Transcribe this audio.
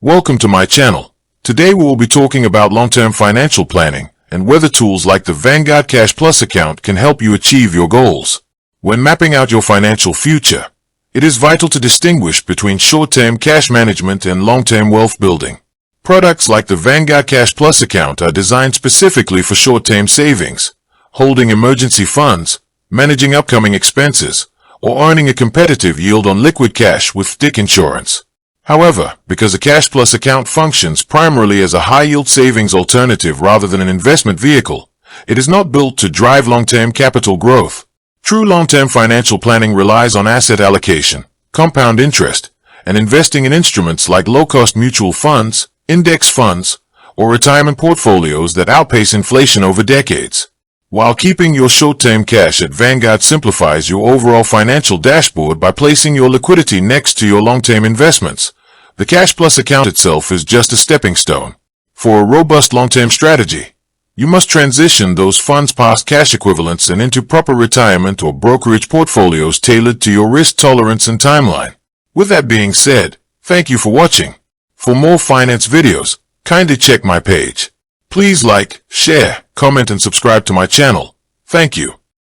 Welcome to my channel. Today we will be talking about long-term financial planning and whether tools like the Vanguard Cash Plus account can help you achieve your goals. When mapping out your financial future, it is vital to distinguish between short-term cash management and long-term wealth building. Products like the Vanguard Cash Plus account are designed specifically for short-term savings, holding emergency funds, managing upcoming expenses, or earning a competitive yield on liquid cash with stick insurance. However, because a Cash Plus account functions primarily as a high-yield savings alternative rather than an investment vehicle, it is not built to drive long-term capital growth. True long-term financial planning relies on asset allocation, compound interest, and investing in instruments like low-cost mutual funds, index funds, or retirement portfolios that outpace inflation over decades. While keeping your short-term cash at Vanguard simplifies your overall financial dashboard by placing your liquidity next to your long-term investments, the Cash Plus account itself is just a stepping stone. For a robust long-term strategy, you must transition those funds past cash equivalents and into proper retirement or brokerage portfolios tailored to your risk tolerance and timeline. With that being said, thank you for watching. For more finance videos, kindly check my page. Please like, share, comment and subscribe to my channel. Thank you.